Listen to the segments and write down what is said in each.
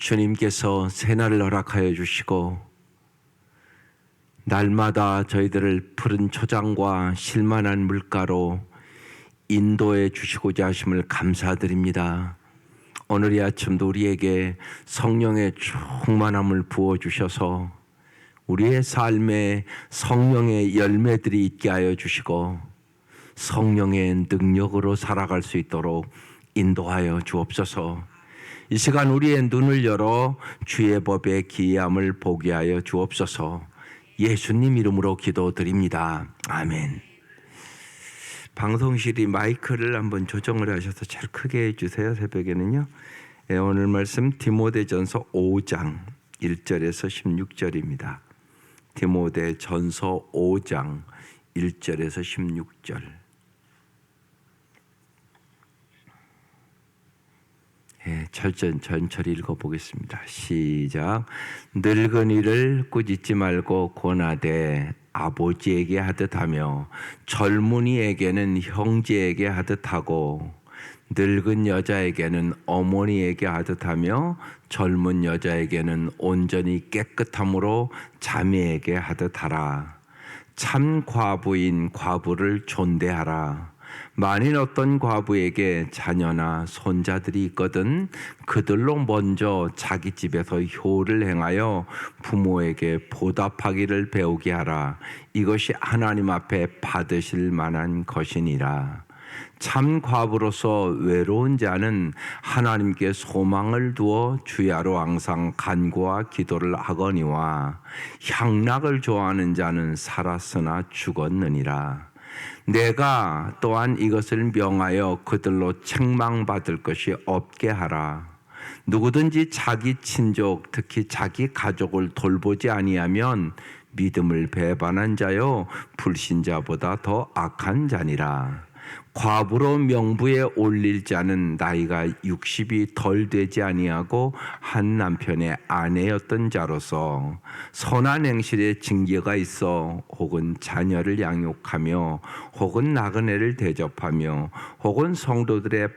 주님께서 새날을 허락하여 주시고 날마다 저희들을 푸른 초장과 실만한 물가로 인도해 주시고자 하심을 감사드립니다. 오늘 이 아침도 우리에게 성령의 충만함을 부어주셔서 우리의 삶에 성령의 열매들이 있게 하여 주시고 성령의 능력으로 살아갈 수 있도록 인도하여 주옵소서. 이 시간 우리의 눈을 열어 주의 법의 기이함을 보게 하여 주옵소서. 예수님 이름으로 기도드립니다. 아멘. 방송실이 마이크를 한번 조정을 하셔서 잘 크게 해주세요. 새벽에는요. 오늘 말씀 디모데전서 5장 1절에서 16절입니다. 디모데전서 5장 1절에서 16절. 천천히 읽어보겠습니다. 시작. 늙은이를 꾸짖지 말고 권하되 아버지에게 하듯 하며 젊은이에게는 형제에게 하듯 하고 늙은 여자에게는 어머니에게 하듯 하며 젊은 여자에게는 온전히 깨끗함으로 자매에게 하듯 하라. 참 과부인 과부를 존대하라. 만일 어떤 과부에게 자녀나 손자들이 있거든 그들로 먼저 자기 집에서 효를 행하여 부모에게 보답하기를 배우게 하라. 이것이 하나님 앞에 받으실 만한 것이니라. 참 과부로서 외로운 자는 하나님께 소망을 두어 주야로 항상 간구와 기도를 하거니와 향락을 좋아하는 자는 살았으나 죽었느니라. 내가 또한 이것을 명하여 그들로 책망받을 것이 없게 하라. 누구든지 자기 친족 특히 자기 가족을 돌보지 아니하면 믿음을 배반한 자요 불신자보다 더 악한 자니라. 과부로 명부에 올릴 자는 나이가 60이 덜 되지 아니하고 한 남편의 아내였던 자로서 선한 행실에 징계가 있어 혹은 자녀를 양육하며 혹은 나그네를 대접하며 혹은 성도들의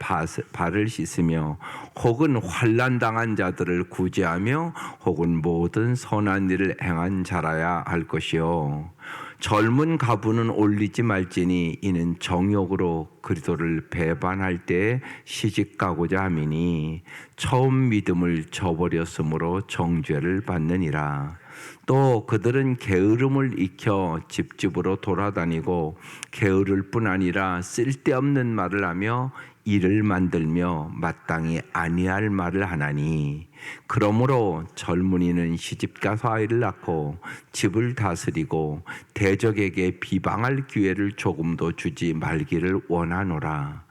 발을 씻으며 혹은 환난 당한 자들을 구제하며 혹은 모든 선한 일을 행한 자라야 할 것이요. 젊은 가부는 올리지 말지니 이는 정욕으로 그리스도를 배반할 때에 시집가고자 함이니 처음 믿음을 저버렸으므로 정죄를 받느니라. 또 그들은 게으름을 익혀 집집으로 돌아다니고 게으를 뿐 아니라 쓸데없는 말을 하며 일을 만들며 마땅히 아니할 말을 하나니 그러므로 젊은이는 시집가서 아이를 낳고 집을 다스리고 대적에게 비방할 기회를 조금도 주지 말기를 원하노라.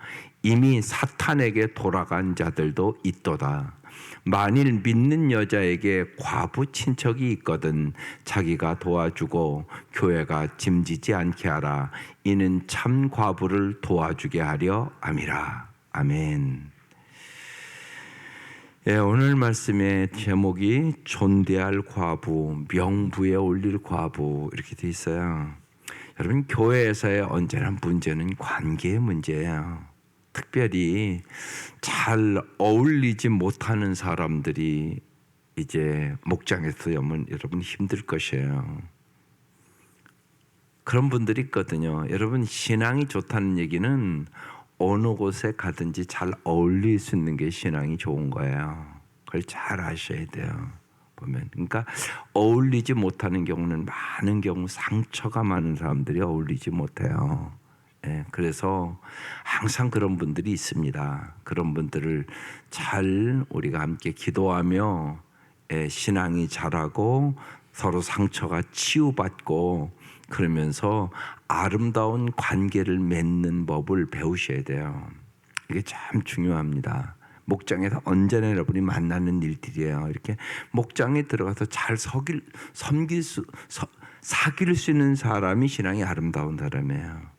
이미 사탄에게 돌아간 자들도 있도다. 만일 믿는 여자에게 과부 친척이 있거든 자기가 도와주고 교회가 짐지지 않게 하라. 이는 참 과부를 도와주게 하려 함이라. 아멘. 오늘 말씀의 제목이 존대할 과부, 명부에 올릴 과부 이렇게 돼 있어요. 여러분 교회에서의 언제나 문제는 관계의 문제예요. 특별히 잘 어울리지 못하는 사람들이 이제 목장에서 여러분 힘들 것이에요. 그런 분들이 있거든요. 여러분 신앙이 좋다는 얘기는 어느 곳에 가든지 잘 어울릴 수 있는 게 신앙이 좋은 거예요. 그걸 잘 아셔야 돼요. 보면 그러니까 어울리지 못하는 경우는 많은 경우 상처가 많은 사람들이 어울리지 못해요. 그래서 항상 그런 분들이 있습니다. 그런 분들을 잘 우리가 함께 기도하며 신앙이 자라고 서로 상처가 치유받고 그러면서 아름다운 관계를 맺는 법을 배우셔야 돼요. 이게 참 중요합니다. 목장에서 언제나 여러분이 만나는 일들이에요. 이렇게 목장에 들어가서 잘 사귈 수 있는 사람이 신앙이 아름다운 사람이에요.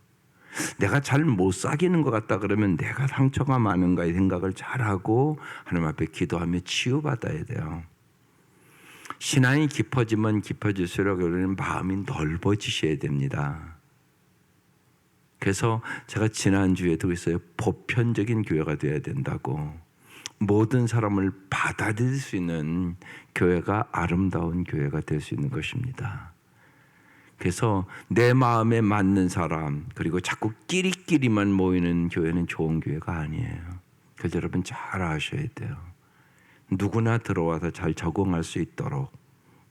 내가 잘 못 사귀는 것 같다 그러면 내가 상처가 많은가의 생각을 잘하고 하나님 앞에 기도하며 치유받아야 돼요. 신앙이 깊어지면 깊어질수록 여러분 마음이 넓어지셔야 됩니다. 그래서 제가 지난주에도 있어요. 보편적인 교회가 되어야 된다고. 모든 사람을 받아들일 수 있는 교회가 아름다운 교회가 될 수 있는 것입니다. 그래서 내 마음에 맞는 사람, 그리고 자꾸 끼리끼리만 모이는 교회는 좋은 교회가 아니에요. 그래서 여러분 잘 아셔야 돼요. 누구나 들어와서 잘 적응할 수 있도록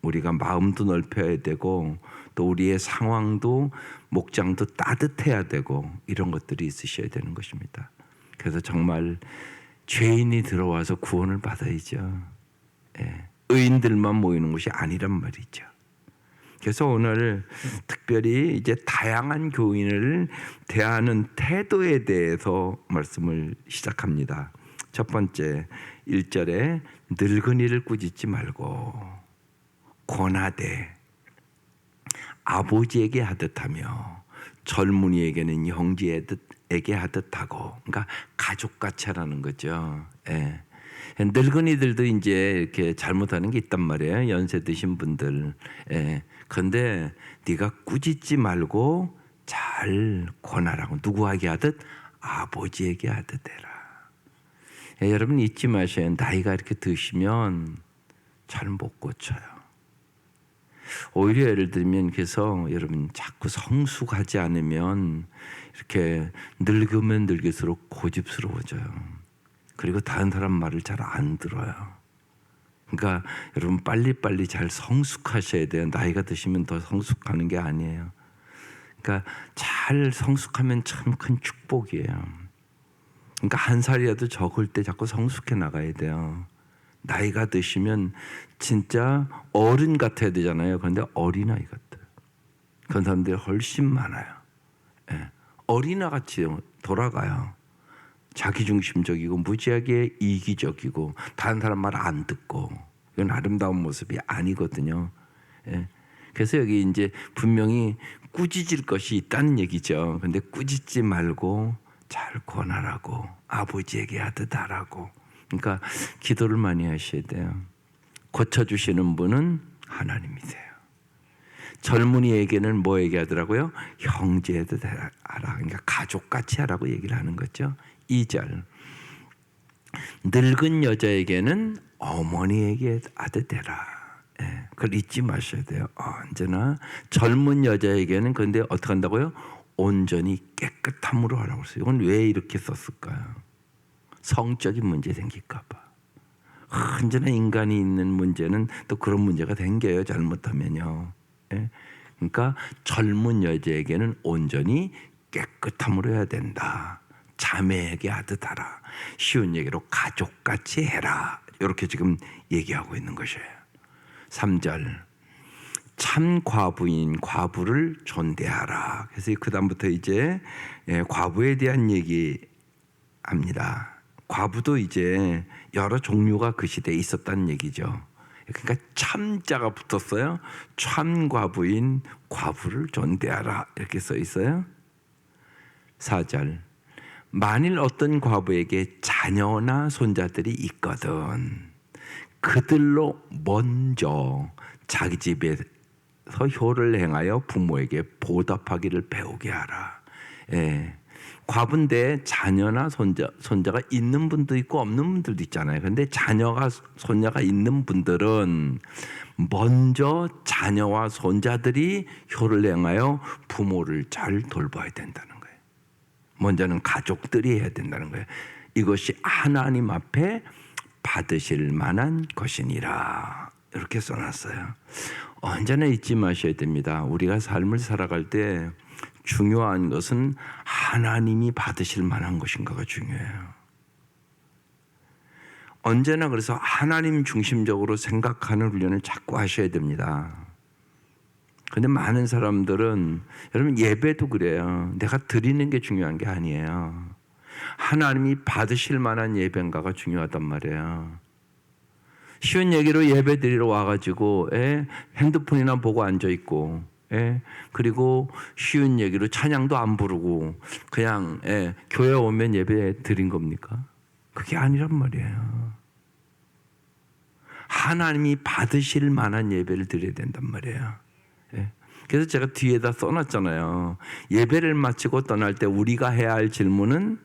우리가 마음도 넓혀야 되고, 또 우리의 상황도 목장도 따뜻해야 되고, 이런 것들이 있으셔야 되는 것입니다. 그래서 정말 죄인이 들어와서 구원을 받아야죠. 예. 의인들만 모이는 곳이 아니란 말이죠. 그래서 오늘 특별히 이제 다양한 교인을 대하는 태도에 대해서 말씀을 시작합니다. 첫 번째 1절에 늙은이를 꾸짖지 말고 권하되 아버지에게 하듯하며 젊은이에게는 형제에게 하듯하고, 그러니까 가족같이 하라는 거죠. 예. 늙은이들도 이제 이렇게 잘못하는 게 있단 말이에요. 연세 드신 분들. 예. 그런데 네가 꾸짖지 말고 잘 권하라고. 누구에게 하듯? 아버지에게 하듯 해라. 예, 여러분 잊지 마셔요. 나이가 이렇게 드시면 잘 못 고쳐요. 오히려 예를 들면 그래서 여러분 자꾸 성숙하지 않으면 이렇게 늙으면 늙을수록 고집스러워져요. 그리고 다른 사람 말을 잘 안 들어요. 그러니까 여러분 빨리빨리 잘 성숙하셔야 돼요. 나이가 드시면 더 성숙하는 게 아니에요. 그러니까 잘 성숙하면 참 큰 축복이에요. 그러니까 한 살이라도 적을 때 자꾸 성숙해 나가야 돼요. 나이가 드시면 진짜 어른 같아야 되잖아요. 그런데 어린아이 같아요. 그런 사람들이 훨씬 많아요. 예. 어린아같이 돌아가요. 자기중심적이고 무지하게 이기적이고 다른 사람 말 안 듣고, 이건 아름다운 모습이 아니거든요. 예. 그래서 여기 이제 분명히 꾸짖을 것이 있다는 얘기죠. 그런데 꾸짖지 말고 잘 권하라고, 아버지에게 하듯 하라고. 그러니까 기도를 많이 하셔야 돼요. 고쳐주시는 분은 하나님이세요. 젊은이에게는 뭐에게 하더라고요? 형제에게 하라. 그러니까 가족같이 하라고 얘기를 하는 거죠. 2절 늙은 여자에게는 어머니에게 하듯 해라. 예, 그걸 잊지 마셔야 돼요. 언제나 젊은 여자에게는 그런데 어떻게 한다고요? 온전히 깨끗함으로 하라고 했어요. 이건 왜 이렇게 썼을까요? 성적인 문제 생길까 봐. 언제나 인간이 있는 문제는 또 그런 문제가 생겨요. 잘못하면요. 예? 그러니까 젊은 여자에게는 온전히 깨끗함으로 해야 된다. 자매에게 하듯 하라. 쉬운 얘기로 가족같이 해라. 이렇게 지금 얘기하고 있는 것이에요. 3절 참 과부인 과부를 존대하라. 그래서 그 다음부터 이제 과부에 대한 얘기합니다. 과부도 이제 여러 종류가 그 시대에 있었다는 얘기죠. 그러니까 참자가 붙었어요. 참 과부인 과부를 존대하라 이렇게 써 있어요. 4절 만일 어떤 과부에게 자녀나 손자들이 있거든 그들로 먼저 자기 집에서 효를 행하여 부모에게 보답하기를 배우게 하라. 예. 과부인데 자녀나 손자가 있는 분도 있고 없는 분들도 있잖아요. 그런데 자녀가 손자가 있는 분들은 먼저 자녀와 손자들이 효를 행하여 부모를 잘 돌봐야 된다는 거예요. 먼저는 가족들이 해야 된다는 거예요. 이것이 하나님 앞에 받으실 만한 것이니라. 이렇게 써놨어요. 언제나 잊지 마셔야 됩니다. 우리가 삶을 살아갈 때 중요한 것은 하나님이 받으실 만한 것인가가 중요해요. 언제나 그래서 하나님 중심적으로 생각하는 훈련을 자꾸 하셔야 됩니다. 그런데 많은 사람들은 여러분 예배도 그래요. 내가 드리는 게 중요한 게 아니에요. 하나님이 받으실 만한 예배인가가 중요하단 말이에요. 쉬운 얘기로 예배 드리러 와가지고 핸드폰이나 보고 앉아있고 그리고 쉬운 얘기로 찬양도 안 부르고 그냥 교회 오면 예배 드린 겁니까? 그게 아니란 말이에요. 하나님이 받으실 만한 예배를 드려야 된단 말이에요. 그래서 제가 뒤에다 써놨잖아요. 예배를 마치고 떠날 때 우리가 해야 할 질문은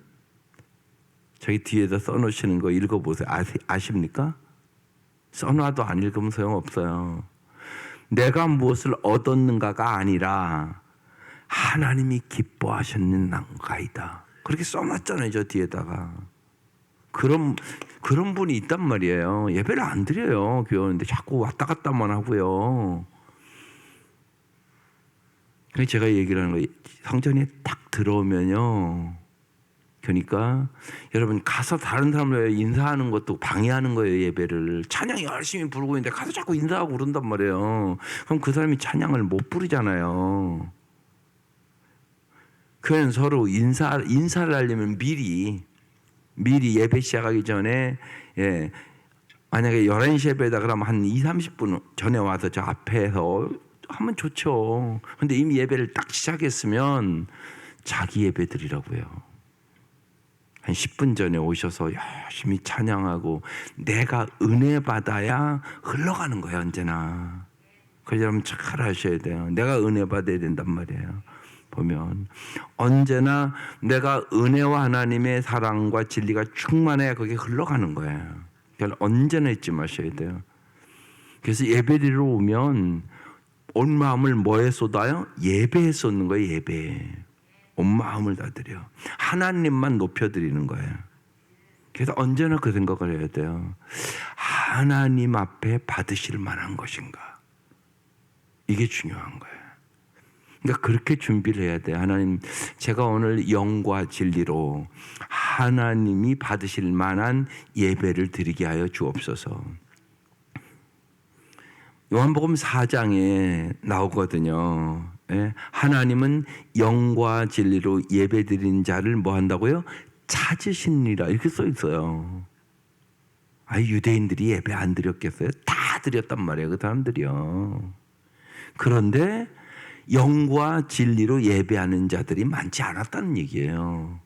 저기 뒤에다 써놓으시는 거 읽어보세요. 아십니까? 써놔도 안 읽으면 소용없어요. 내가 무엇을 얻었는가가 아니라 하나님이 기뻐하셨는가이다. 그렇게 써놨잖아요. 저 뒤에다가. 그런 분이 있단 말이에요. 예배를 안 드려요. 교회 오는데 자꾸 왔다 갔다만 하고요. 그래서 제가 얘기를 하는 거예요. 성전에 딱 들어오면요. 그러니까 여러분 가서 다른 사람을 인사하는 것도 방해하는 거예요. 예배를. 찬양 열심히 부르고 있는데 가서 자꾸 인사하고 그런단 말이에요. 그럼 그 사람이 찬양을 못 부르잖아요. 그냥 서로 인사를 하려면 미리 예배 시작하기 전에, 만약에 11시 예배다 그러면 한 2-30분 전에 와서 저 앞에서 하면 좋죠. 근데 이미 예배를 딱 시작했으면 자기 예배 드리라고요. 한 10분 전에 오셔서 열심히 찬양하고 내가 은혜 받아야 흘러가는 거예요. 언제나. 그래서 여러분 잘 하셔야 돼요. 내가 은혜 받아야 된단 말이에요. 보면 언제나 내가 은혜와 하나님의 사랑과 진리가 충만해야 그게 흘러가는 거예요. 그러니까 언제나 잊지 마셔야 돼요. 그래서 예배드리러 오면 온 마음을 뭐에 쏟아요? 예배에 쏟는 거예요. 예배에. 온 마음을 다 드려. 하나님만 높여드리는 거예요. 그래서 언제나 그 생각을 해야 돼요. 하나님 앞에 받으실 만한 것인가? 이게 중요한 거예요. 그러니까 그렇게 준비를 해야 돼요. 하나님, 제가 오늘 영과 진리로 하나님이 받으실 만한 예배를 드리게 하여 주옵소서. 요한복음 4장에 나오거든요. 하나님은 영과 진리로 예배 드리는 자를 뭐 한다고요? 찾으시니라 이렇게 써 있어요. 유대인들이 예배 안 드렸겠어요? 다 드렸단 말이에요. 그 사람들이요. 그런데 영과 진리로 예배하는 자들이 많지 않았다는 얘기예요.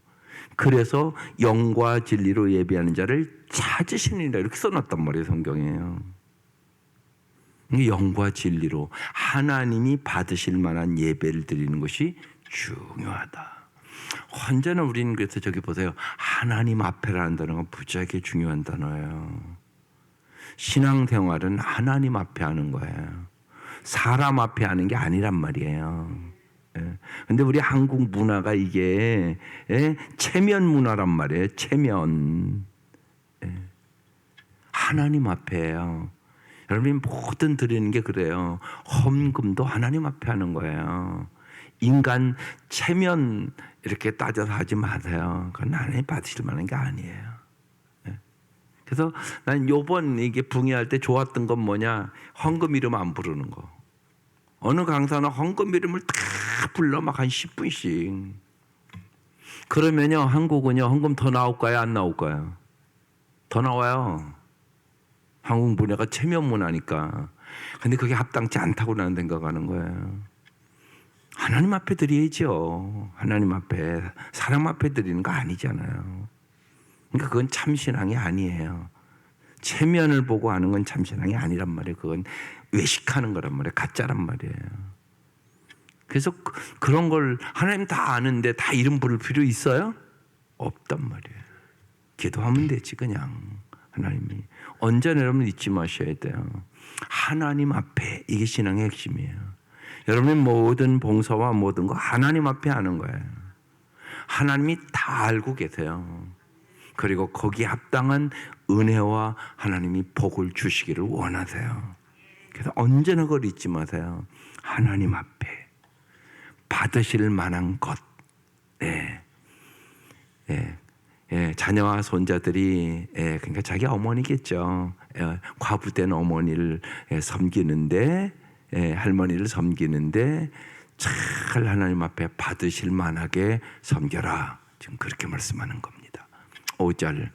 그래서 영과 진리로 예배하는 자를 찾으시니라 이렇게 써놨단 말이에요. 성경에요. 영과 진리로 하나님이 받으실 만한 예배를 드리는 것이 중요하다. 언제나 우리는 그래서 저기 보세요. 하나님 앞에라는 단어가 무지하게 중요한 단어예요. 신앙생활은 하나님 앞에 하는 거예요. 사람 앞에 하는 게 아니란 말이에요. 근데 우리 한국 문화가 이게 체면 문화란 말이에요. 체면. 하나님 앞에요. 여러분이 모든 드리는 게 그래요. 헌금도 하나님 앞에 하는 거예요. 인간 체면 이렇게 따져서 하지 마세요. 그건 하나님 받으실 만한 게 아니에요. 그래서 난 요번 이게 붕괴할 때 좋았던 건 뭐냐? 헌금 이름 안 부르는 거. 어느 강사는 헌금 이름을 다 불러 막 한 10분씩. 그러면요, 한국은요, 헌금 더 나올까요? 안 나올까요? 더 나와요. 한국 문화가 체면 문화니까. 근데 그게 합당치 않다고 나는 생각하는 거예요. 하나님 앞에 드려야죠. 하나님 앞에. 사람 앞에 드리는 거 아니잖아요. 그러니까 그건 참신앙이 아니에요. 체면을 보고 하는 건 참신앙이 아니란 말이에요. 그건 외식하는 거란 말이에요. 가짜란 말이에요. 그래서 그런 걸 하나님 다 아는데 다 이름 부를 필요 있어요? 없단 말이에요. 기도하면 되지 그냥. 하나님이. 언제나 여러분 잊지 마셔야 돼요. 하나님 앞에. 이게 신앙의 핵심이에요. 여러분의 모든 봉사와 모든 거 하나님 앞에 하는 거예요. 하나님이 다 알고 계세요. 그리고 거기에 합당한 은혜와 하나님이 복을 주시기를 원하세요. 그래서 언제나 그걸 잊지 마세요. 하나님 앞에 받으실 만한 것. 자녀와 손자들이 그러니까 자기 어머니겠죠. 과부된 어머니를 섬기는데 할머니를 섬기는데 잘 하나님 앞에 받으실 만하게 섬겨라. 지금 그렇게 말씀하는 겁니다. 5절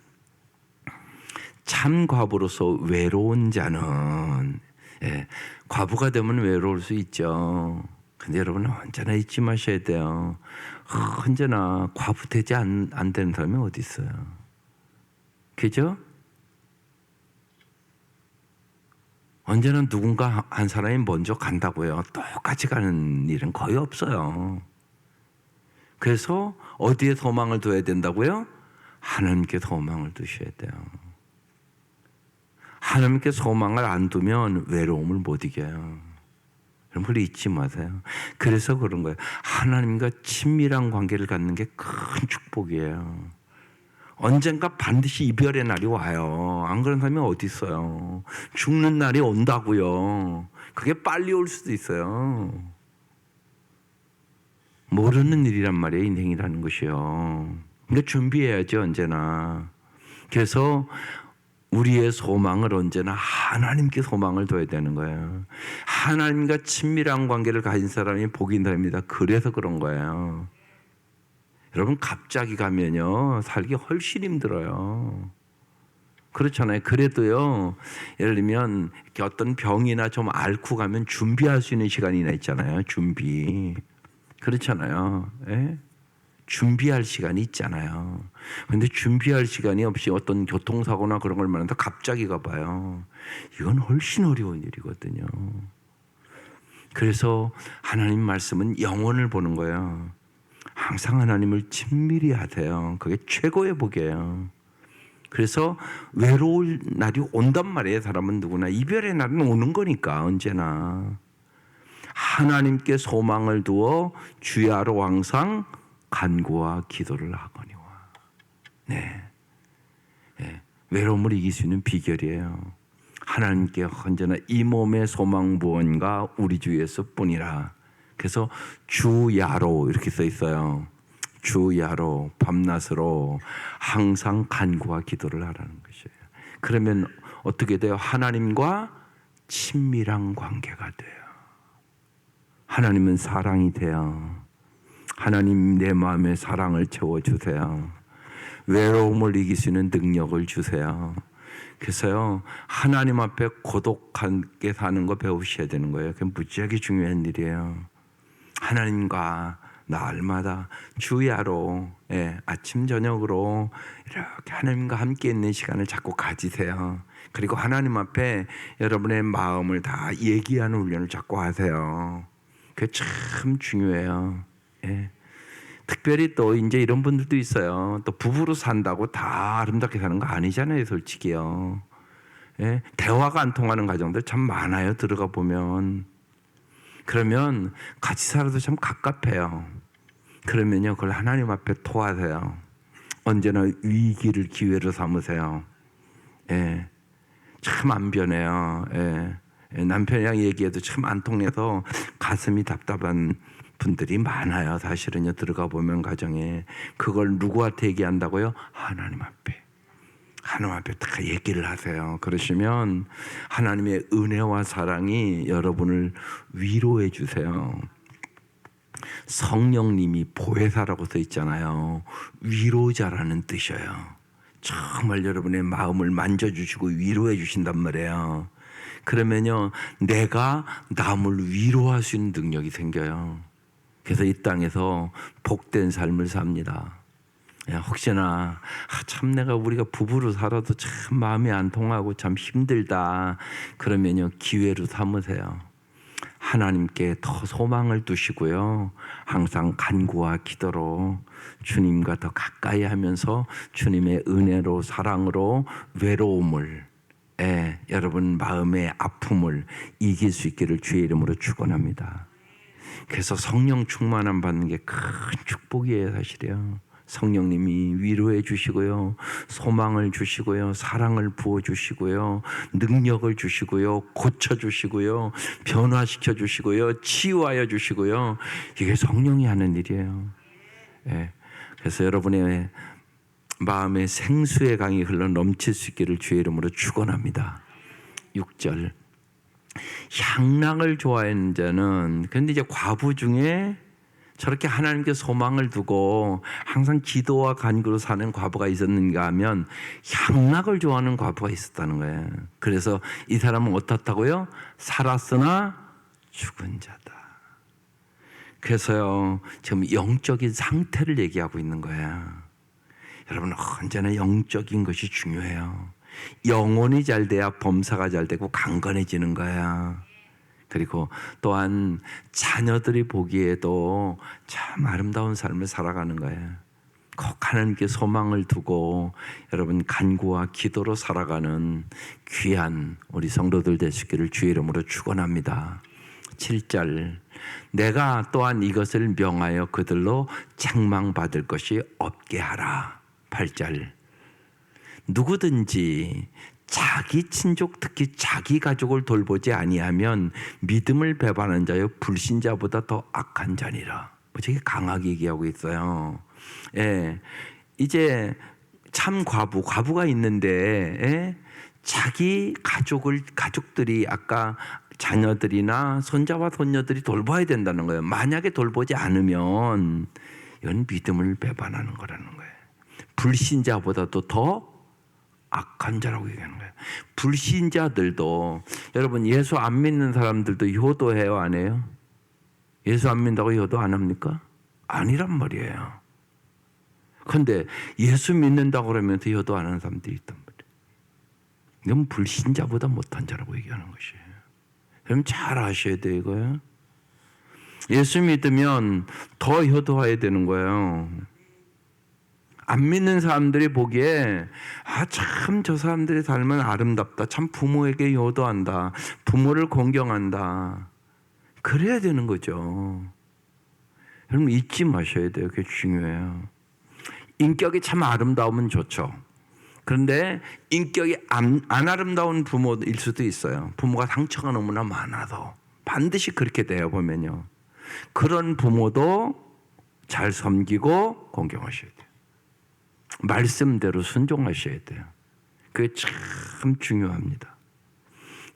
참 과부로서 외로운 자는 과부가 되면 외로울 수 있죠. 근데 여러분 언제나 잊지 마셔야 돼요. 언제나 과부 되지 안 되는 사람이 어디 있어요? 그죠? 언제나 누군가 한 사람이 먼저 간다고요. 똑같이 가는 일은 거의 없어요. 그래서 어디에 소망을 둬야 된다고요? 하나님께 소망을 두셔야 돼요. 하나님께 소망을 안 두면 외로움을 못 이겨요. 여러분 잊지 마세요. 그래서 그런 거예요. 하나님과 친밀한 관계를 갖는 게 큰 축복이에요. 언젠가 반드시 이별의 날이 와요. 안 그런 사람이 어디 있어요. 죽는 날이 온다고요. 그게 빨리 올 수도 있어요. 모르는 일이란 말이에요. 인생이라는 것이요. 그러니까 준비해야죠. 언제나. 그래서 우리의 소망을 언제나 하나님께 소망을 둬야 되는 거예요. 하나님과 친밀한 관계를 가진 사람이 복이 있는 사람입니다. 그래서 그런 거예요. 여러분 갑자기 가면요 살기 훨씬 힘들어요. 그렇잖아요. 그래도요 예를 들면 어떤 병이나 좀 앓고 가면 준비할 수 있는 시간이나 있잖아요. 준비. 그렇잖아요. 예? 준비할 시간이 있잖아요. 그런데 준비할 시간이 없이 어떤 교통사고나 그런 걸 만나서 갑자기 가봐요. 이건 훨씬 어려운 일이거든요. 그래서 하나님 말씀은 영혼을 보는 거예요. 항상 하나님을 친밀히 하세요. 그게 최고의 복이에요. 그래서 외로울 날이 온단 말이에요. 사람은 누구나. 이별의 날은 오는 거니까 언제나. 하나님께 소망을 두어 주야로 항상 간구와 기도를 하거니와. 네. 네. 외로움을 이길 수 있는 비결이에요. 하나님께 언제나 이 몸의 소망 부원과 우리 주 예수뿐이라. 그래서 주야로 이렇게 써 있어요. 주야로 밤낮으로 항상 간구와 기도를 하라는 것이에요. 그러면 어떻게 돼요? 하나님과 친밀한 관계가 돼요. 하나님은 사랑이 돼요. 하나님 내 마음에 사랑을 채워주세요. 외로움을 이길 수 있는 능력을 주세요. 그래서요 하나님 앞에 고독하게 사는 거 배우셔야 되는 거예요. 그게 무지하게 중요한 일이에요. 하나님과 날마다 주야로 아침 저녁으로 이렇게 하나님과 함께 있는 시간을 자꾸 가지세요. 그리고 하나님 앞에 여러분의 마음을 다 얘기하는 훈련을 자꾸 하세요. 그게 참 중요해요. 예. 특별히 또 이제 이런 분들도 있어요. 또 부부로 산다고 다 아름답게 사는 거 아니잖아요, 솔직히요. 예. 대화가 안 통하는 가정들 참 많아요. 들어가 보면. 그러면 같이 살아도 참 갑갑해요. 그러면요, 그걸 하나님 앞에 토하세요. 언제나 위기를 기회로 삼으세요. 예. 참 안 변해요. 예. 남편이랑 얘기해도 참 안 통해서 가슴이 답답한 분들이 많아요. 사실은요. 들어가 보면 가정에 그걸 누구한테 얘기한다고요? 하나님 앞에. 하나님 앞에 다 얘기를 하세요. 그러시면 하나님의 은혜와 사랑이 여러분을 위로해 주세요. 성령님이 보혜사라고 써 있잖아요. 위로자라는 뜻이에요. 정말 여러분의 마음을 만져주시고 위로해 주신단 말이에요. 그러면요 내가 남을 위로할 수 있는 능력이 생겨요. 그래서 이 땅에서 복된 삶을 삽니다. 혹시나 참 내가 우리가 부부로 살아도 참 마음이 안 통하고 참 힘들다 그러면요 기회로 삼으세요. 하나님께 더 소망을 두시고요 항상 간구와 기도로 주님과 더 가까이 하면서 주님의 은혜로 사랑으로 외로움을 여러분 마음의 아픔을 이길 수 있기를 주의 이름으로 축원합니다. 그래서 성령 충만함 받는 게 큰 축복이에요. 사실이요. 성령님이 위로해 주시고요 소망을 주시고요 사랑을 부어주시고요 능력을 주시고요 고쳐주시고요 변화시켜 주시고요 치유하여 주시고요 이게 성령이 하는 일이에요. 그래서 여러분의 마음에 생수의 강이 흘러 넘칠 수 있기를 주의 이름으로 축원합니다. 6절 향락을 좋아하는 자는 그런데 이제 과부 중에 저렇게 하나님께 소망을 두고 항상 기도와 간구로 사는 과부가 있었는가 하면 향락을 좋아하는 과부가 있었다는 거예요. 그래서 이 사람은 어떻다고요? 살았으나 죽은 자다. 그래서요 지금 영적인 상태를 얘기하고 있는 거예요. 여러분 언제나 영적인 것이 중요해요. 영혼이 잘 돼야 범사가 잘 되고 강건해지는 거야. 그리고 또한 자녀들이 보기에도 참 아름다운 삶을 살아가는 거예요. 꼭 하나님께 소망을 두고 여러분 간구와 기도로 살아가는 귀한 우리 성도들 되시기를 주의 이름으로 축원합니다. 7절 내가 또한 이것을 명하여 그들로 책망받을 것이 없게 하라. 8절 누구든지 자기 친족 특히 자기 가족을 돌보지 아니하면 믿음을 배반한 자여 불신자보다 더 악한 자니라. 되게 강하게 얘기하고 있어요. 예, 이제 참 과부가 있는데 자기 가족들이 아까 자녀들이나 손자와 손녀들이 돌봐야 된다는 거예요. 만약에 돌보지 않으면 이건 믿음을 배반하는 거라는 거예요. 불신자보다도 더 악한 자라고 얘기하는 거예요. 불신자들도 여러분 예수 안 믿는 사람들도 효도해요, 안 해요? 예수 안 믿는다고 효도 안 합니까? 아니란 말이에요. 그런데 예수 믿는다고 그러면서 효도 안 하는 사람들이 있단 말이에요. 이건 불신자보다 못한 자라고 얘기하는 것이에요. 그럼 잘 아셔야 돼요, 이거요. 예수 믿으면 더 효도해야 되는 거예요. 안 믿는 사람들이 보기에 참 저 사람들의 삶은 아름답다. 참 부모에게 효도한다. 부모를 공경한다. 그래야 되는 거죠. 여러분 잊지 마셔야 돼요. 그게 중요해요. 인격이 참 아름다우면 좋죠. 그런데 인격이 안 아름다운 부모일 수도 있어요. 부모가 상처가 너무나 많아서 반드시 그렇게 돼요. 보면요. 그런 부모도 잘 섬기고 공경하셔야 돼요. 말씀대로 순종하셔야 돼요. 그게 참 중요합니다.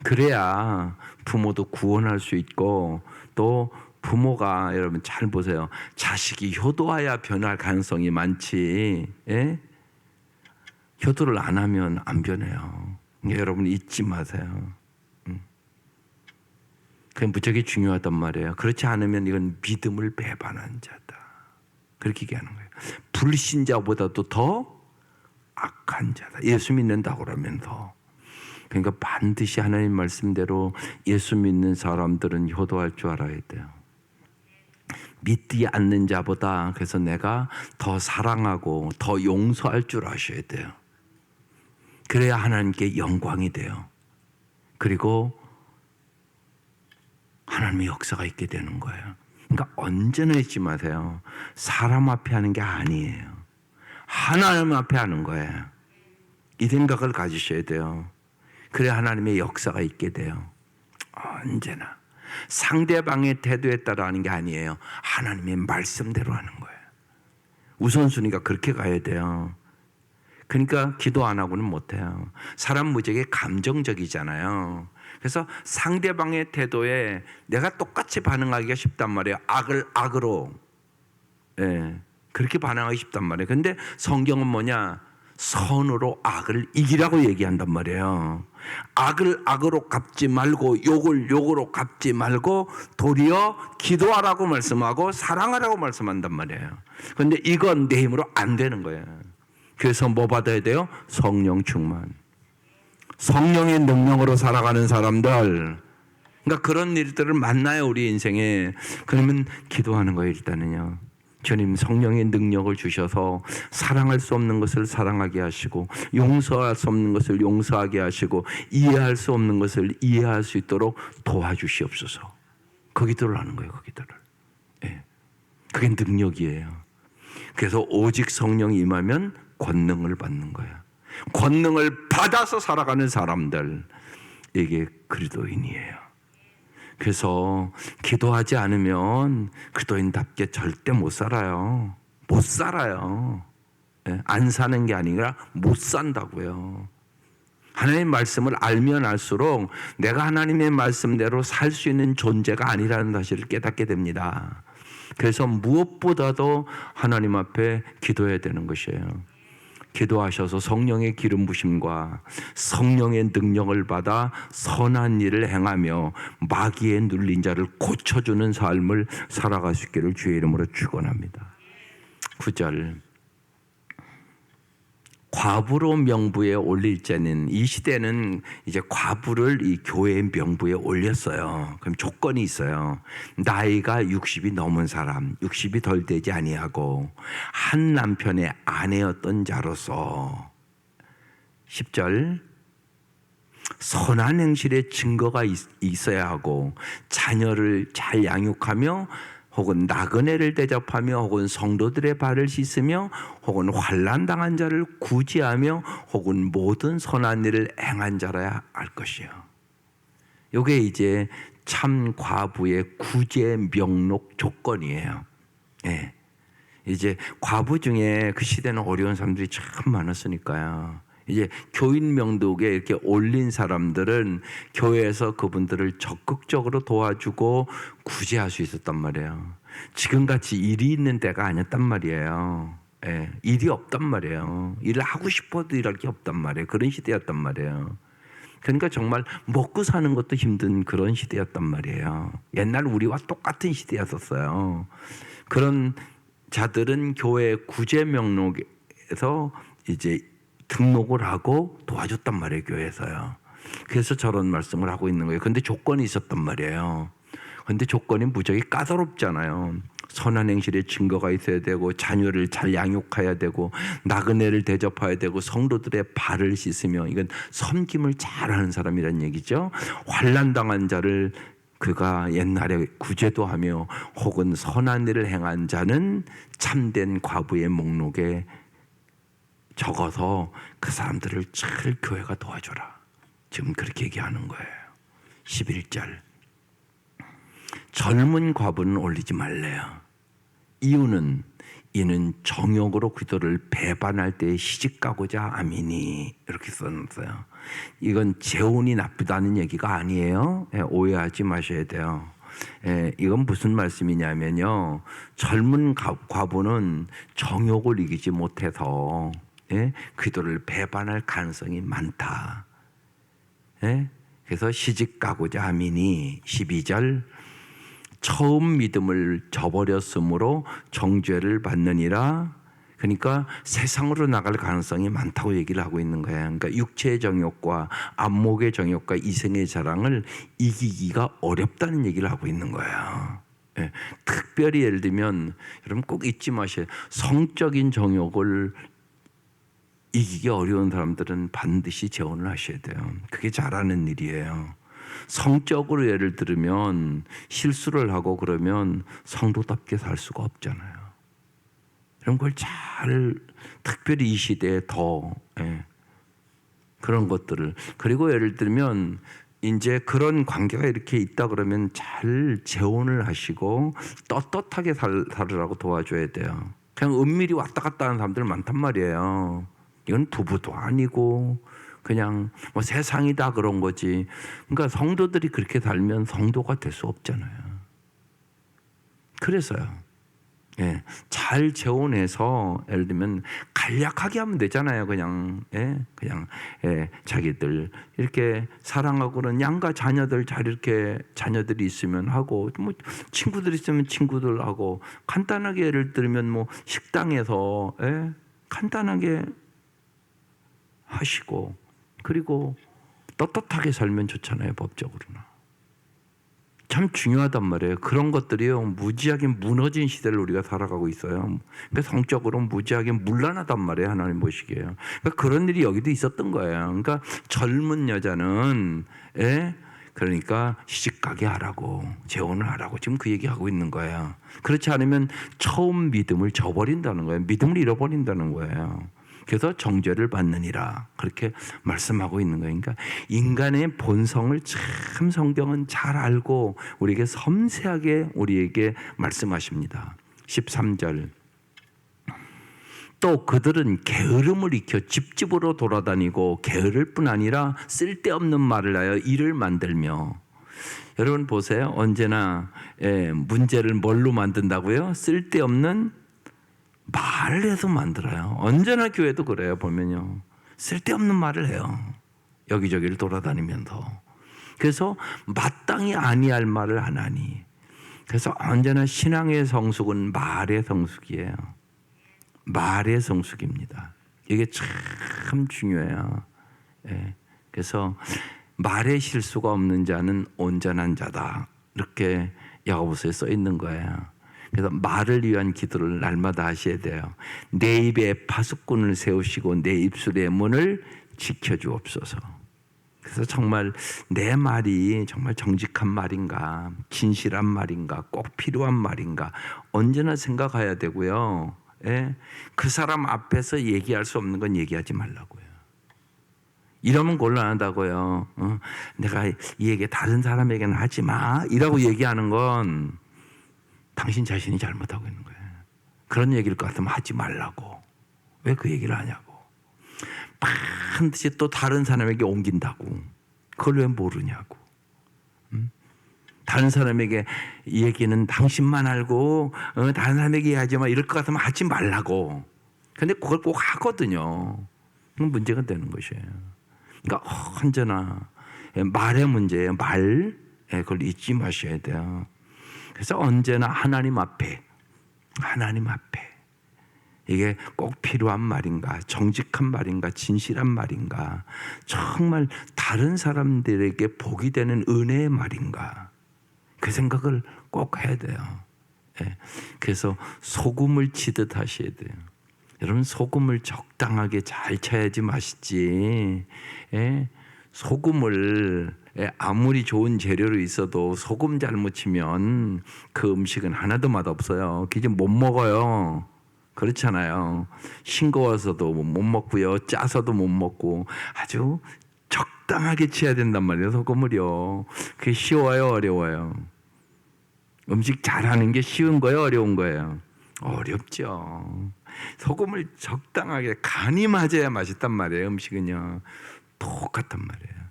그래야 부모도 구원할 수 있고 또 부모가 여러분 잘 보세요. 자식이 효도해야 변할 가능성이 많지. 예? 효도를 안 하면 안 변해요. 여러분 잊지 마세요. 그게 무척이 중요하단 말이에요. 그렇지 않으면 이건 믿음을 배반한 자다. 그렇게 얘기하는 거예요. 불신자보다도 더 악한 자다. 예수 믿는다고 그러면서. 그러니까 반드시 하나님 말씀대로 예수 믿는 사람들은 효도할 줄 알아야 돼요. 믿지 않는 자보다 그래서 내가 더 사랑하고 더 용서할 줄 아셔야 돼요. 그래야 하나님께 영광이 돼요. 그리고 하나님의 역사가 있게 되는 거예요. 그러니까 언제나 잊지 마세요. 사람 앞에 하는 게 아니에요. 하나님 앞에 하는 거예요. 이 생각을 가지셔야 돼요. 그래야 하나님의 역사가 있게 돼요. 언제나. 상대방의 태도에 따라 하는 게 아니에요. 하나님의 말씀대로 하는 거예요. 우선순위가 그렇게 가야 돼요. 그러니까 기도 안 하고는 못해요. 사람 무지하게 감정적이잖아요. 그래서 상대방의 태도에 내가 똑같이 반응하기가 쉽단 말이에요. 악을 악으로. 예, 그렇게 반응하기 쉽단 말이에요. 근데 성경은 뭐냐? 선으로 악을 이기라고 얘기한단 말이에요. 악을 악으로 갚지 말고 욕을 욕으로 갚지 말고 도리어 기도하라고 말씀하고 사랑하라고 말씀한단 말이에요. 그런데 이건 내 힘으로 안 되는 거예요. 그래서 뭐 받아야 돼요? 성령 충만. 성령의 능력으로 살아가는 사람들. 그러니까 그런 일들을 만나요, 우리 인생에. 그러면 기도하는 거예요, 일단은요. 주님 성령의 능력을 주셔서 사랑할 수 없는 것을 사랑하게 하시고 용서할 수 없는 것을 용서하게 하시고 이해할 수 없는 것을 이해할 수 있도록 도와주시옵소서. 그 기도를 하는 거예요. 그 기도를. 예. 그게 능력이에요. 그래서 오직 성령이 임하면 권능을 받는 거예요. 권능을 받아서 살아가는 사람들, 이게 그리스도인이에요. 그래서 기도하지 않으면 그리스도인답게 절대 못 살아요. 못 살아요. 안 사는 게 아니라 못 산다고요. 하나님의 말씀을 알면 알수록 내가 하나님의 말씀대로 살 수 있는 존재가 아니라는 사실을 깨닫게 됩니다. 그래서 무엇보다도 하나님 앞에 기도해야 되는 것이에요. 기도하셔서 성령의 기름 부심과 성령의 능력을 받아 선한 일을 행하며 마귀에 눌린 자를 고쳐주는 삶을 살아갈 수 있기를 주의 이름으로 축원합니다. 9절 과부로 명부에 올릴 때는 이 시대는 이제 과부를 이 교회의 명부에 올렸어요. 그럼 조건이 있어요. 나이가 60이 넘은 사람, 60이 덜 되지 아니하고 한 남편의 아내였던 자로서 10절 선한 행실의 증거가 있어야 하고 자녀를 잘 양육하며 혹은 나그네를 대접하며 혹은 성도들의 발을 씻으며 혹은 환난 당한 자를 구제하며 혹은 모든 선한 일을 행한 자라야 할 것이요. 이게 이제 참 과부의 구제 명록 조건이에요. 예. 이제 과부 중에 그 시대는 어려운 사람들이 참 많았으니까요. 이제 교인 명독에 이렇게 올린 사람들은 교회에서 그분들을 적극적으로 도와주고 구제할 수 있었단 말이에요. 지금같이 일이 있는 때가 아니었단 말이에요. 예, 일이 없단 말이에요. 일을 하고 싶어도 일할 게 없단 말이에요. 그런 시대였단 말이에요. 그러니까 정말 먹고 사는 것도 힘든 그런 시대였단 말이에요. 옛날 우리와 똑같은 시대였었어요. 그런 자들은 교회 구제 명록에서 이제 등록을 하고 도와줬단 말이에요, 교회에서요. 그래서 저런 말씀을 하고 있는 거예요. 근데 조건이 있었단 말이에요. 근데 조건이 무지하게 까다롭잖아요. 선한 행실의 증거가 있어야 되고 자녀를 잘 양육해야 되고 나그네를 대접해야 되고 성도들의 발을 씻으며 이건 섬김을 잘하는 사람이란 얘기죠. 환난 당한 자를 그가 옛날에 구제도 하며 혹은 선한 일을 행한 자는 참된 과부의 목록에 적어서 그 사람들을 잘 교회가 도와줘라. 지금 그렇게 얘기하는 거예요. 11절 젊은 과부는 올리지 말래요. 이유는 이는 정욕으로 그들을 배반할 때 시집가고자 함이니 이렇게 써놨어요. 이건 재혼이 나쁘다는 얘기가 아니에요. 오해하지 마셔야 돼요. 이건 무슨 말씀이냐면요. 젊은 과부는 정욕을 이기지 못해서 그들을 배반할 가능성이 많다. 그래서 시집가고자 함이니 12절 처음 믿음을 저버렸으므로 정죄를 받느니라. 그러니까 세상으로 나갈 가능성이 많다고 얘기를 하고 있는 거예요. 그러니까 육체의 정욕과 안목의 정욕과 이생의 자랑을 이기기가 어렵다는 얘기를 하고 있는 거예요. 특별히 예를 들면 여러분 꼭 잊지 마세요. 성적인 정욕을 이기기 어려운 사람들은 반드시 재혼을 하셔야 돼요. 그게 잘하는 일이에요. 성적으로 예를 들면 실수를 하고 그러면 성도답게 살 수가 없잖아요. 이런 걸 잘 특별히 이 시대에 더 그런 것들을 그리고 예를 들면 이제 그런 관계가 이렇게 있다 그러면 잘 재혼을 하시고 떳떳하게 살으라고 도와줘야 돼요. 그냥 은밀히 왔다 갔다 하는 사람들 많단 말이에요. 이건 부부도 아니고 그냥 뭐 세상이다 그런 거지. 그러니까 성도들이 그렇게 살면 성도가 될 수 없잖아요. 그래서요. 잘 재혼해서 예를 들면 간략하게 하면 되잖아요. 그냥 자기들 이렇게 사랑하고 그런 양가 자녀들 잘 이렇게 자녀들이 있으면 하고 뭐 친구들 있으면 친구들하고 간단하게 예를 들면 뭐 식당에서 간단하게 하시고 그리고 떳떳하게 살면 좋잖아요. 법적으로는. 참 중요하단 말이에요. 그런 것들이요. 무지하게 무너진 시대를 우리가 살아가고 있어요. 그러니까 성적으로 무지하게 문란하단 말이에요. 하나님 보시기에요. 그러니까 그런 일이 여기도 있었던 거예요. 그러니까 젊은 여자는 그러니까 시집가게 하라고 재혼을 하라고 지금 그 얘기하고 있는 거예요. 그렇지 않으면 처음 믿음을 저버린다는 거예요. 믿음을 잃어버린다는 거예요. 그래서 정죄를 받느니라 그렇게 말씀하고 있는 거예요. 그러니까 인간의 본성을 참 성경은 잘 알고 우리에게 섬세하게 우리에게 말씀하십니다. 13절 또 그들은 게으름을 익혀 집집으로 돌아다니고 게으를 뿐 아니라 쓸데없는 말을 하여 일을 만들며 여러분 보세요. 언제나 문제를 뭘로 만든다고요? 쓸데없는 말을 해서 만들어요. 언제나 교회도 그래요. 보면요. 쓸데없는 말을 해요. 여기저기를 돌아다니면서. 그래서 마땅히 아니할 말을 안 하니. 그래서 언제나 신앙의 성숙은 말의 성숙이에요. 말의 성숙입니다. 이게 참 참 중요해요. 예. 그래서 말에 실수가 없는 자는 온전한 자다. 이렇게 야고보서에 써 있는 거예요. 그래서 말을 위한 기도를 날마다 하셔야 돼요. 내 입에 파수꾼을 세우시고 내 입술의 문을 지켜주옵소서. 그래서 정말 내 말이 정말 정직한 말인가, 진실한 말인가, 꼭 필요한 말인가 언제나 생각해야 되고요. 예? 그 사람 앞에서 얘기할 수 없는 건 얘기하지 말라고요. 이러면 곤란하다고요. 내가 이 얘기 다른 사람에게는 하지 마 이라고 얘기하는 건 당신 자신이 잘못하고 있는 거예요. 그런 얘기일 것 같으면 하지 말라고. 왜 그 얘기를 하냐고. 반드시 또 다른 사람에게 옮긴다고. 그걸 왜 모르냐고. 다른 사람에게 이 얘기는 당신만 알고 다른 사람에게 얘기하지 마 이럴 것 같으면 하지 말라고. 근데 그걸 꼭 하거든요. 그건 문제가 되는 것이에요. 그러니까 언제나 말의 문제예요. 말. 그걸 잊지 마셔야 돼요. 그래서 언제나 하나님 앞에 이게 꼭 필요한 말인가, 정직한 말인가, 진실한 말인가, 정말 다른 사람들에게 복이 되는 은혜의 말인가, 그 생각을 꼭 해야 돼요. 그래서 소금을 치듯 하셔야 돼요. 여러분 소금을 적당하게 잘 쳐야지 맛있지. 소금을 아무리 좋은 재료로 있어도 소금 잘못 치면 그 음식은 하나도 맛없어요. 그게 못 먹어요. 그렇잖아요. 싱거워서도 못 먹고요. 짜서도 못 먹고 아주 적당하게 쳐야 된단 말이에요. 소금을요. 그게 쉬워요, 어려워요? 음식 잘하는 게 쉬운 거예요, 어려운 거예요? 어렵죠. 소금을 적당하게 간이 맞아야 맛있단 말이에요. 음식은요. 똑같단 말이에요.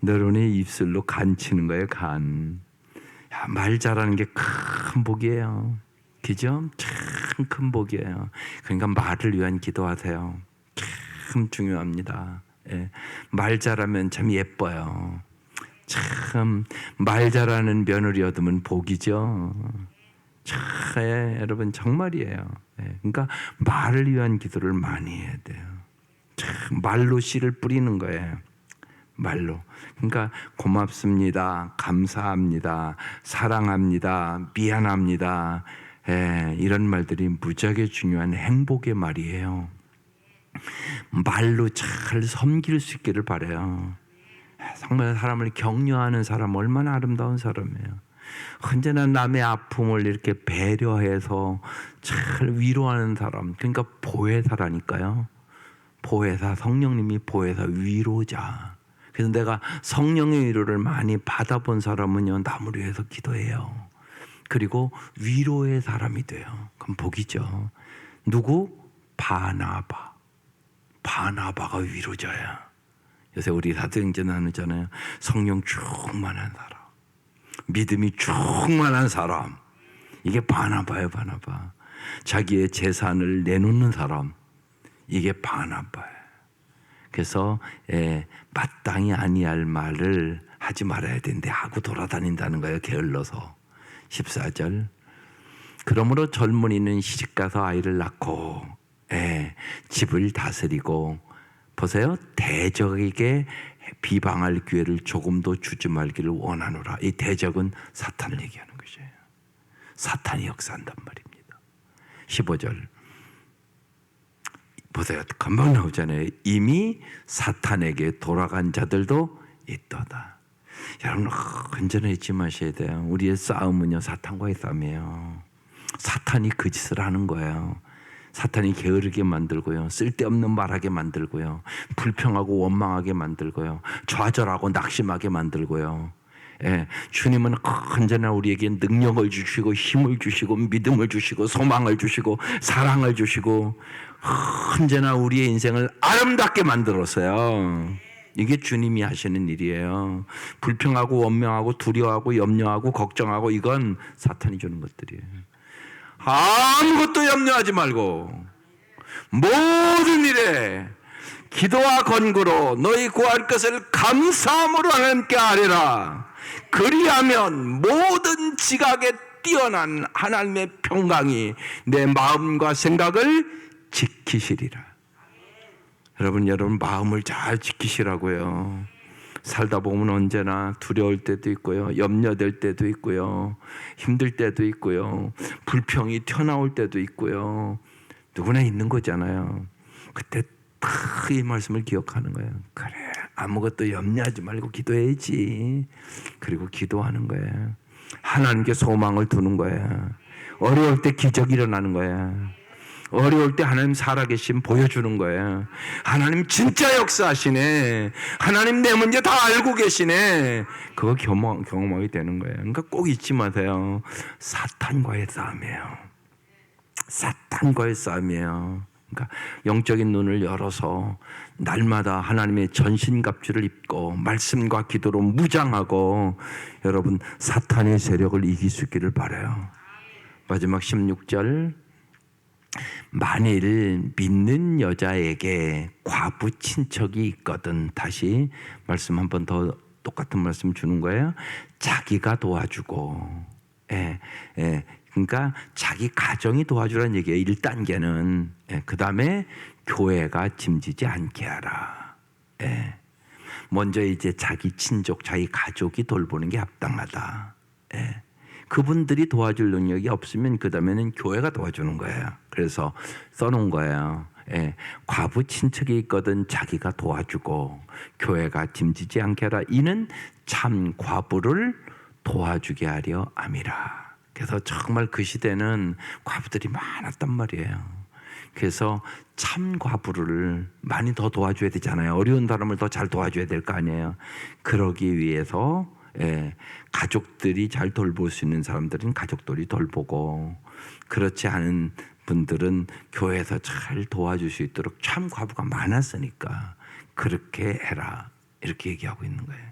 너른의 입술로 간 치는 거예요. 간. 야, 말 잘하는 게 큰 복이에요. 그죠? 참 큰 복이에요. 그러니까 말을 위한 기도하세요. 참 중요합니다. 말 잘하면 참 예뻐요. 참 말 잘하는 며느리 얻으면 복이죠. 참 여러분 정말이에요. 그러니까 말을 위한 기도를 많이 해야 돼요. 참 말로 씨를 뿌리는 거예요. 말로. 그러니까 고맙습니다. 감사합니다. 사랑합니다. 미안합니다. 이런 말들이 무지하게 중요한 행복의 말이에요. 말로 잘 섬길 수 있기를 바라요. 정말 사람을 격려하는 사람 얼마나 아름다운 사람이에요. 언제나 남의 아픔을 이렇게 배려해서 잘 위로하는 사람. 그러니까 보혜사라니까요. 보혜사, 성령님이 보혜사, 위로자. 그래서 내가 성령의 위로를 많이 받아본 사람은요, 남을 위해서 기도해요. 그리고 위로의 사람이 돼요. 그럼 복이죠. 누구? 바나바. 바나바가 위로자야. 요새 우리 사도행전 나누잖아요. 성령 충만한 사람, 믿음이 충만한 사람. 이게 바나바예요, 바나바. 자기의 재산을 내놓는 사람. 이게 바나바예요. 그래서 마땅히 아니할 말을 하지 말아야 되는데 하고 돌아다닌다는 거예요. 게을러서. 14절. 그러므로 젊은이는 시집가서 아이를 낳고 집을 다스리고 보세요. 대적에게 비방할 기회를 조금도 주지 말기를 원하노라. 이 대적은 사탄을 얘기하는 것이에요. 사탄이 역사한단 말입니다. 15절. 보세요. 금방 나오잖아요. 이미 사탄에게 돌아간 자들도 있도다. 여러분 언제나 잊지 마셔야 돼요. 우리의 싸움은요 사탄과의 싸움이에요. 사탄이 그 짓을 하는 거예요. 사탄이 게으르게 만들고요, 쓸데없는 말하게 만들고요, 불평하고 원망하게 만들고요, 좌절하고 낙심하게 만들고요. 주님은 언제나 우리에게 능력을 주시고 힘을 주시고 믿음을 주시고 소망을 주시고 사랑을 주시고 언제나 우리의 인생을 아름답게 만들었어요. 이게 주님이 하시는 일이에요. 불평하고 원망하고 두려워하고 염려하고 걱정하고 이건 사탄이 주는 것들이에요. 아무것도 염려하지 말고 모든 일에 기도와 간구로 너희 구할 것을 감사함으로 하나님께 아뢰라. 그리하면 모든 지각에 뛰어난 하나님의 평강이 내 마음과 생각을 지키시리라. 여러분 마음을 잘 지키시라고요. 살다 보면 언제나 두려울 때도 있고요, 염려될 때도 있고요, 힘들 때도 있고요, 불평이 튀어나올 때도 있고요. 누구나 있는 거잖아요. 그때 딱 이 말씀을 기억하는 거예요. 그래, 아무것도 염려하지 말고 기도해야지. 그리고 기도하는 거예요. 하나님께 소망을 두는 거예요. 어려울 때 기적이 일어나는 거예요. 어려울 때 하나님 살아계심 보여주는 거예요. 하나님 진짜 역사하시네. 하나님 내 문제 다 알고 계시네. 그거 경험하게 되는 거예요. 그러니까 꼭 잊지 마세요. 사탄과의 싸움이에요. 사탄과의 싸움이에요. 그러니까 영적인 눈을 열어서 날마다 하나님의 전신갑주를 입고 말씀과 기도로 무장하고 여러분 사탄의 세력을 이길 수 있기를 바라요. 마지막 16절, 만일 믿는 여자에게 과부 친척이 있거든, 다시 말씀 한 번 더 똑같은 말씀 주는 거예요. 자기가 도와주고, 그러니까 자기 가정이 도와주라는 얘기예요. 1단계는. 그 다음에 교회가 짐지지 않게 하라. 먼저 이제 자기 친족, 자기 가족이 돌보는 게 합당하다. 그분들이 도와줄 능력이 없으면 그 다음에는 교회가 도와주는 거예요. 그래서 써놓은 거예요. 과부 친척이 있거든 자기가 도와주고 교회가 짐지지 않게 하라. 이는 참 과부를 도와주게 하려 함이라. 그래서 정말 그 시대는 과부들이 많았단 말이에요. 그래서 참 과부를 많이 더 도와줘야 되잖아요. 어려운 사람을 더 잘 도와줘야 될 거 아니에요. 그러기 위해서 가족들이 잘 돌볼 수 있는 사람들은 가족들이 돌보고, 그렇지 않은 분들은 교회에서 잘 도와줄 수 있도록, 참 과부가 많았으니까 그렇게 해라, 이렇게 얘기하고 있는 거예요.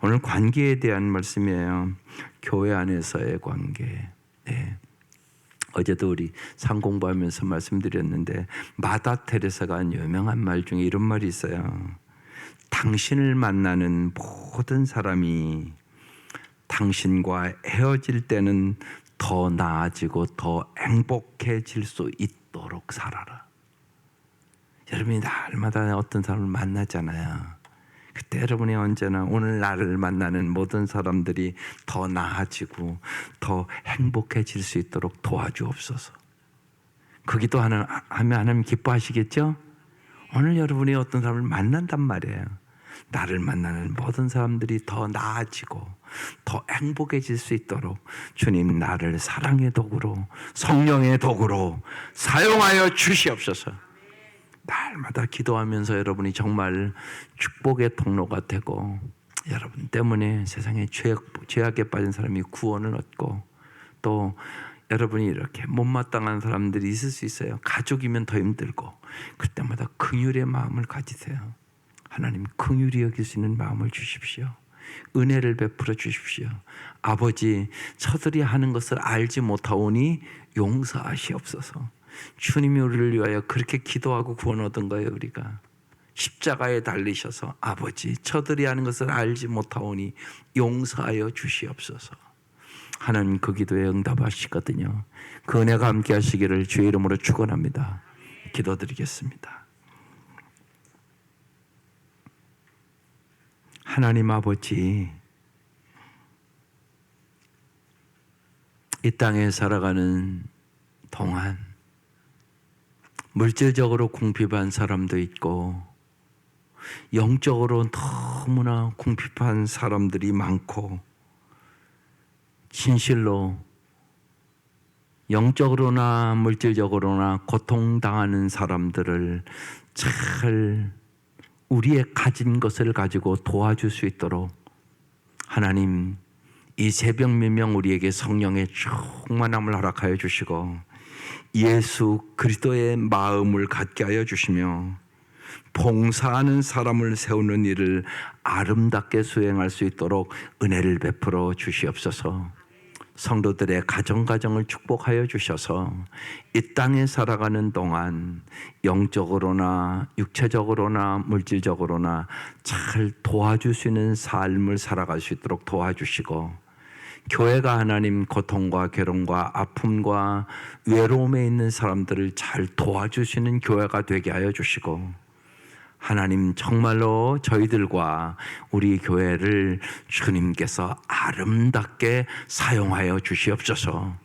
오늘 관계에 대한 말씀이에요. 교회 안에서의 관계. 어제도 우리 상공부하면서 말씀드렸는데, 마다 테레사가 한 유명한 말 중에 이런 말이 있어요. 당신을 만나는 모든 사람이 당신과 헤어질 때는 더 나아지고 더 행복해질 수 있도록 살아라. 여러분이 날마다 어떤 사람을 만나잖아요. 그때 여러분이 언제나 오늘 나를 만나는 모든 사람들이 더 나아지고 더 행복해질 수 있도록 도와주옵소서. 그 기도하면 하나님 기뻐하시겠죠? 오늘 여러분이 어떤 사람을 만난단 말이에요. 나를 만나는 모든 사람들이 더 나아지고 더 행복해질 수 있도록 주님 나를 사랑의 도구로, 성령의 도구로 사용하여 주시옵소서. 날마다 기도하면서 여러분이 정말 축복의 통로가 되고, 여러분 때문에 세상에 죄악에 빠진 사람이 구원을 얻고, 또 여러분이 이렇게 못마땅한 사람들이 있을 수 있어요. 가족이면 더 힘들고, 그때마다 긍휼의 마음을 가지세요. 하나님 긍휼히 여길 수 있는 마음을 주십시오. 은혜를 베풀어 주십시오. 아버지, 저들이 하는 것을 알지 못하오니 용서하시옵소서. 주님이 우리를 위하여 그렇게 기도하고 구원 얻은 거예요. 우리가 십자가에 달리셔서 아버지, 저들이 하는 것을 알지 못하오니 용서하여 주시옵소서. 하나님 그 기도에 응답하시거든요. 그 은혜가 함께 하시기를 주의 이름으로 축원합니다. 기도드리겠습니다. 하나님 아버지, 이 땅에 살아가는 동안 물질적으로 궁핍한 사람도 있고 영적으로 너무나 궁핍한 사람들이 많고, 진실로 영적으로나 물질적으로나 고통당하는 사람들을 잘 우리의 가진 것을 가지고 도와줄 수 있도록 하나님 이 새벽 미명 우리에게 성령의 충만함을 허락하여 주시고 예수 그리스도의 마음을 갖게 하여 주시며 봉사하는 사람을 세우는 일을 아름답게 수행할 수 있도록 은혜를 베풀어 주시옵소서. 성도들의 가정을 축복하여 주셔서 이 땅에 살아가는 동안 영적으로나 육체적으로나 물질적으로나 잘 도와줄 수 있는 삶을 살아갈 수 있도록 도와주시고, 교회가 하나님 고통과 괴로움과 아픔과 외로움에 있는 사람들을 잘 도와주시는 교회가 되게 하여 주시고, 하나님 정말로 저희들과 우리 교회를 주님께서 아름답게 사용하여 주시옵소서.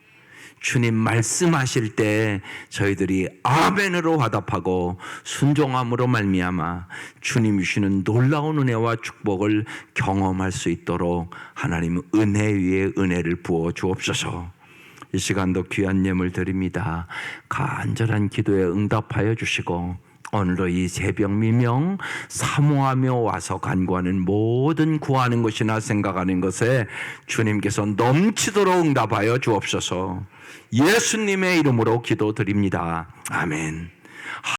주님 말씀하실 때 저희들이 아멘으로 화답하고 순종함으로 말미암아 주님 주시는 놀라운 은혜와 축복을 경험할 수 있도록 하나님 은혜 위에 은혜를 부어 주옵소서. 이 시간도 귀한 예물 드립니다. 간절한 기도에 응답하여 주시고 오늘도 이 새벽 미명 사모하며 와서 간구하는 모든 구하는 것이나 생각하는 것에 주님께서 넘치도록 응답하여 주옵소서. 예수님의 이름으로 기도드립니다. 아멘.